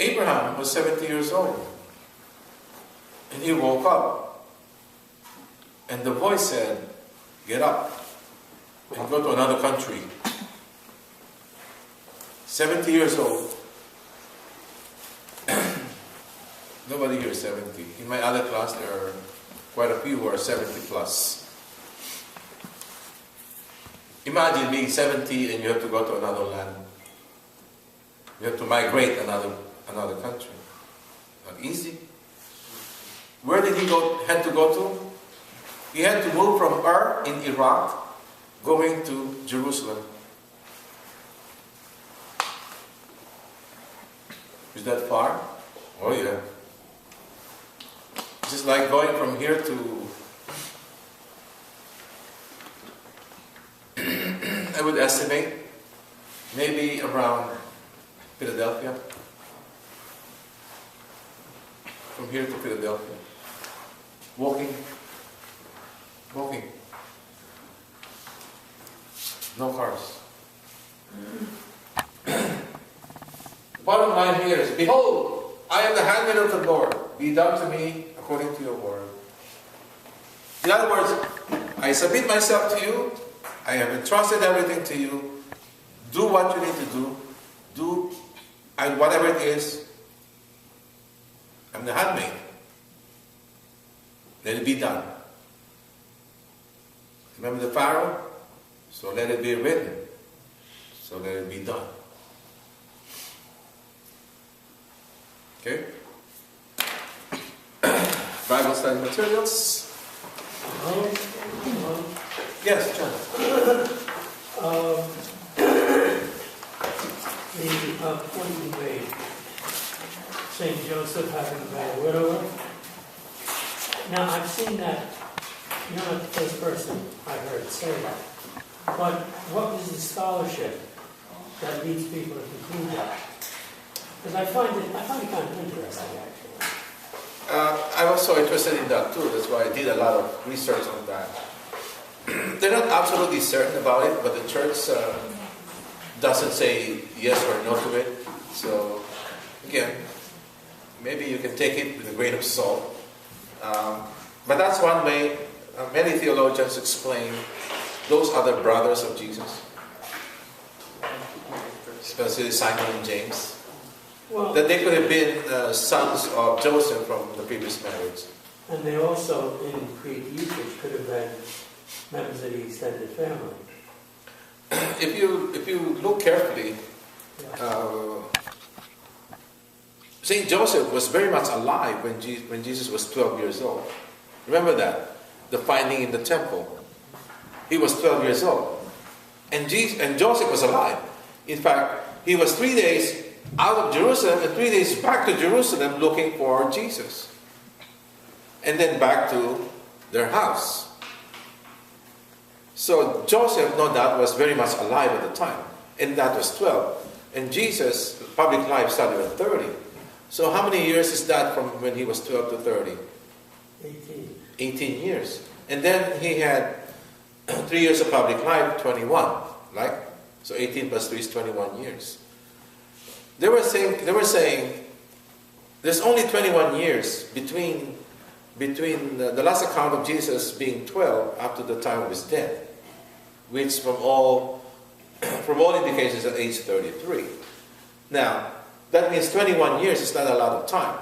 Abraham was 70 years old. And he woke up. And the voice said, get up and go to another country. 70 years old. Nobody here is 70. In my other class, there are quite a few who are 70 plus. Imagine being 70 and you have to go to another land. You have to migrate another country. Not easy. Where did he had to go to? He had to move from Ur in Iraq, going to Jerusalem. Is that far? Oh yeah. Just like going from here to, I would estimate, maybe around Philadelphia. From here to Philadelphia. Walking. No cars. Bottom line here is, behold, I am the handmaid of the Lord. Be done to me according to your word. In other words, I submit myself to you. I have entrusted everything to you. Do what you need to do. Do whatever it is. I'm the handmaid. Let it be done. Remember the Pharaoh? So let it be written. So let it be done. Okay? Bible study materials. Yes, John. The point you made, St. Joseph having been a widower. Now, I've seen that, you're not the first person I heard say that. But what is the scholarship that leads people to conclude that? Because I find it kind of interesting, actually. I'm also interested in that too. That's why I did a lot of research on that. They're not absolutely certain about it, but the church doesn't say yes or no to it. So, again, maybe you can take it with a grain of salt. But that's one way many theologians explain those other brothers of Jesus, especially Simon and James, that they could have been sons of Joseph from the previous marriage. And they also, in Greek usage, could have been members of the extended family. If you look carefully, Saint Joseph was very much alive when Jesus was 12 years old. Remember that? The finding in the temple. He was 12 years old. And Joseph was alive. In fact, he was 3 days out of Jerusalem and 3 days back to Jerusalem looking for Jesus. And then back to their house. So Joseph, no doubt, was very much alive at the time. And that was 12. And Jesus' public life started at 30. So how many years is that from when he was 12 to 30? 18. 18 years. And then he had 3 years of public life, 21. Right? So 18 plus 3 is 21 years. They were saying there's only 21 years between the last account of Jesus being 12 up to the time of his death, which from all indications at age 33. Now, that means 21 years is not a lot of time,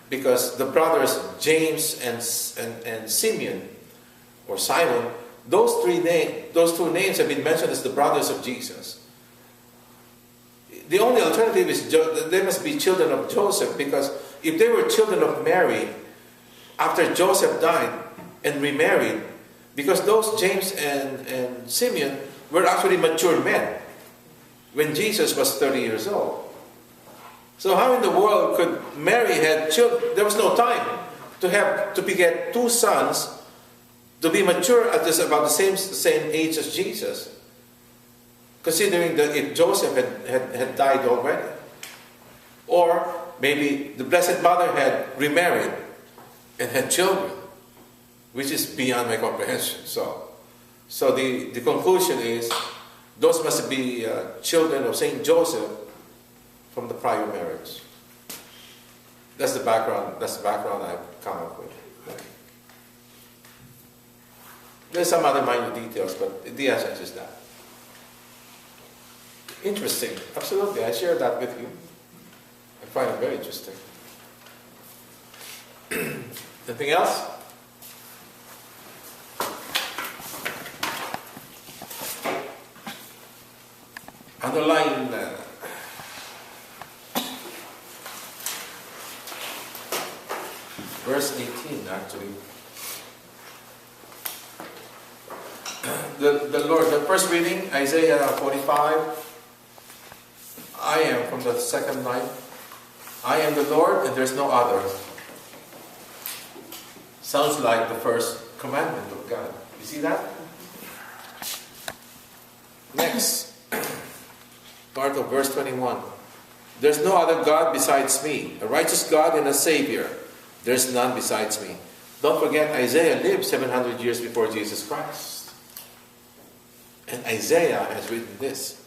because the brothers James and Simeon, or Simon, those two names have been mentioned as the brothers of Jesus. The only alternative is they must be children of Joseph, because if they were children of Mary, after Joseph died and remarried, because those James and Simeon were actually mature men when Jesus was 30 years old. So how in the world could Mary have children? There was no time to beget two sons to be mature at about the same age as Jesus, considering that if Joseph had died already. Or maybe the Blessed Mother had remarried and had children, which is beyond my comprehension. So the conclusion is those must be children of Saint Joseph from the prior marriage. That's the background. That's the background I've come up with. There's some other minor details, but the essence is that. Interesting. Absolutely. I share that with you. I find it very interesting. Anything else? Underline verse 18 actually. The Lord, the first reading, Isaiah 45. I am from the second line. I am the Lord and there's no other. Sounds like the first commandment of God. You see that? Next, part of verse 21. There's no other God besides me, a righteous God and a Savior. There's none besides me. Don't forget, Isaiah lived 700 years before Jesus Christ. And Isaiah has written this.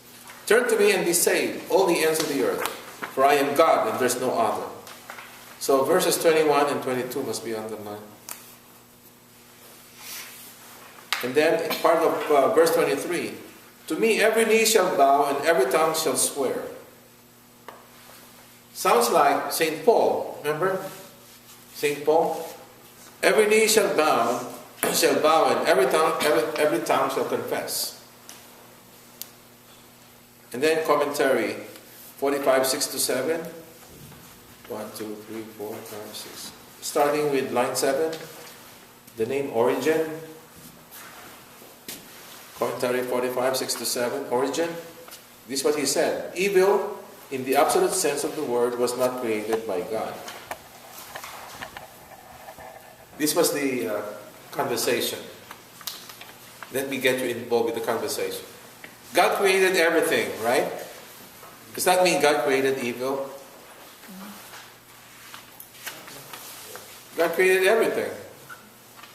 Turn to me and be saved, all the ends of the earth, for I am God and there's no other. So verses 21 and 22 must be underlined. And then part of verse 23. To me every knee shall bow and every tongue shall swear. Sounds like St. Paul, remember? St. Paul? Every knee shall bow and every tongue shall confess. And then commentary 45, 6 to 7. 1, 2, 3, 4, 5, 6. Starting with line 7. The name Origin. Commentary 45, 6 to 7. Origin. This is what he said. Evil, in the absolute sense of the word, was not created by God. This was the conversation. Let me get you involved with the conversation. God created everything, right? Does that mean God created evil? God created everything.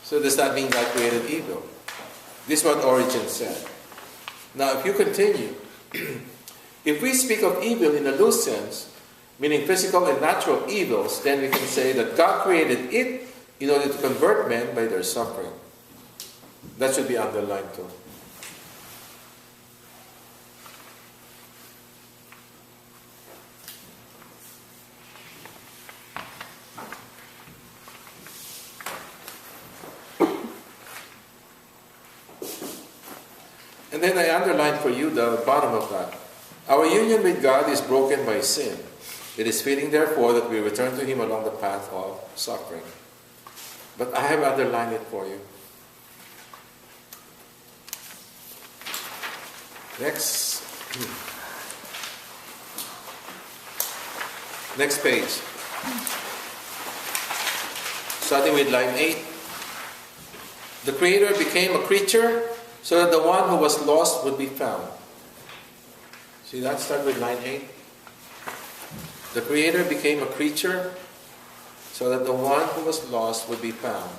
So does that mean God created evil? This is what Origen said. Now if you continue, if we speak of evil in a loose sense, meaning physical and natural evils, then we can say that God created it in order to convert men by their suffering. That should be underlined too. And then I underlined for you the bottom of that. Our union with God is broken by sin. It is fitting, therefore, that we return to Him along the path of suffering. But I have underlined it for you. Next. Next page. Starting with line 8. The Creator became a creature so that the one who was lost would be found. See that? Start with line 8. The Creator became a creature so that the one who was lost would be found.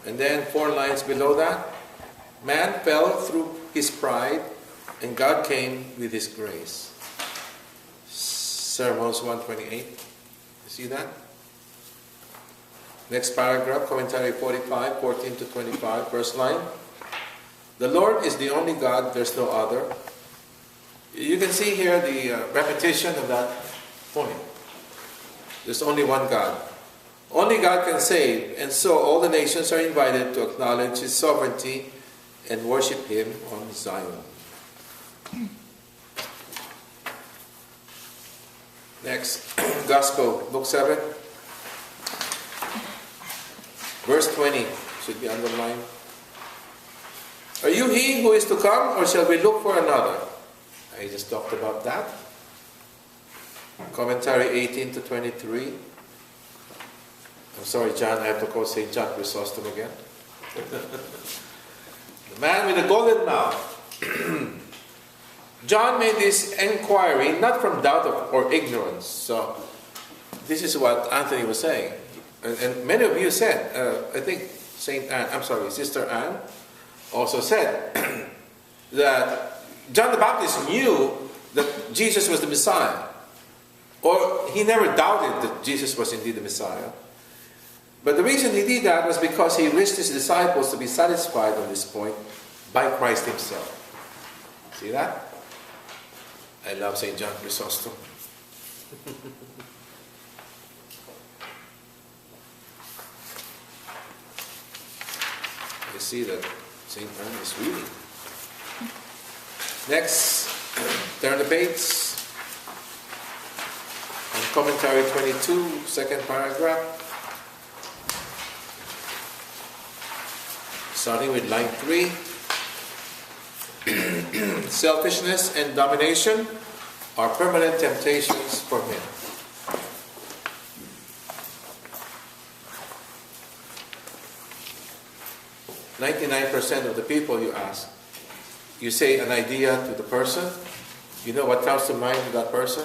And then 4 lines below that. Man fell through his pride and God came with His grace. Sermons 128. You see that? Next paragraph, commentary 45, 14 to 25, first line. The Lord is the only God, there's no other. You can see here the repetition of that point. There's only one God. Only God can save, and so all the nations are invited to acknowledge His sovereignty and worship Him on Zion. Next, Gospel, Book 7. Verse 20 should be underlined. Are you He who is to come, or shall we look for another? I just talked about that. Commentary 18 to 23. I'm sorry, John, I have to quote St. John Chrysostom again. The man with the golden mouth. John made this inquiry not from doubt or ignorance. So, this is what Anthony was saying. And many of you said, I think Sister Anne also said that John the Baptist knew that Jesus was the Messiah. Or he never doubted that Jesus was indeed the Messiah. But the reason he did that was because he wished his disciples to be satisfied on this point by Christ himself. See that? I love St. John Chrysostom. You see that St. John is reading. Next, turn the page. On commentary 22, second paragraph. Starting with line 3. Selfishness and domination are permanent temptations for men. "99% of the people you ask, you say an idea to the person, you know what comes to mind to that person?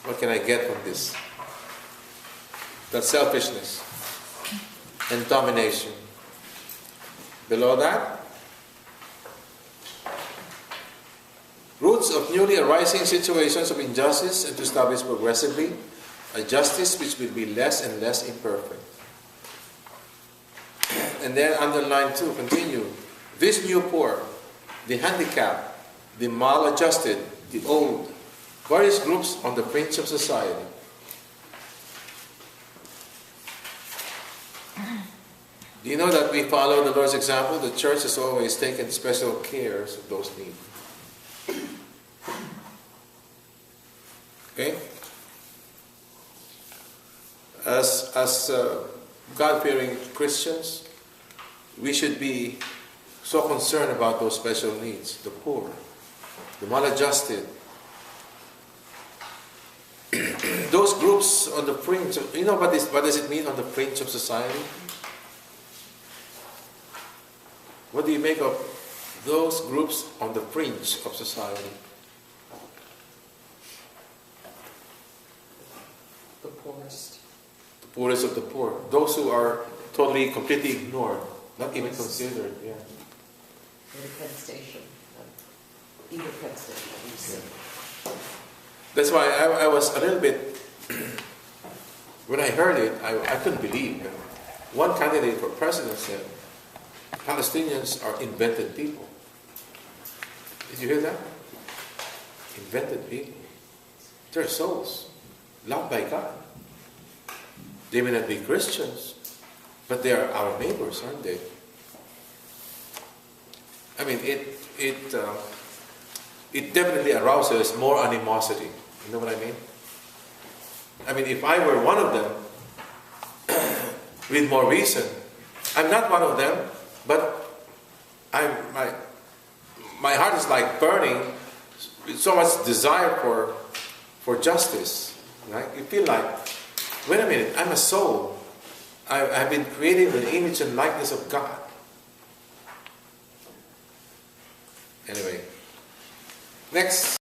What can I get from this?" That's selfishness and domination. Below that, roots of newly arising situations of injustice and to establish progressively a justice which will be less and less imperfect. And then under line 2, continue. This new poor, the handicapped, the maladjusted, the old, various groups on the fringe of society. Do you know that we follow the Lord's example? The church has always taken special care of those needs. Okay? As God-fearing Christians, we should be so concerned about those special needs. The poor, the maladjusted, those groups on the fringe. You know what does it mean on the fringe of society? What do you make of those groups on the fringe of society? The poorest. The poorest of the poor. Those who are totally, completely ignored, not even considered. Yeah. At a Penn Station. Either Penn Station. Yeah. That's why I was a little bit, when I heard it, I couldn't believe it. One candidate for president said, Palestinians are invented people. Did you hear that? Invented people. They're souls, loved by God. They may not be Christians, but they are our neighbors, aren't they? I mean, it definitely arouses more animosity. You know what I mean? I mean, if I were one of them, with more reason, I'm not one of them, but my heart is like burning with so much desire for justice. Right? You feel like, wait a minute, I'm a soul. I've been created in the image and likeness of God. Anyway, next.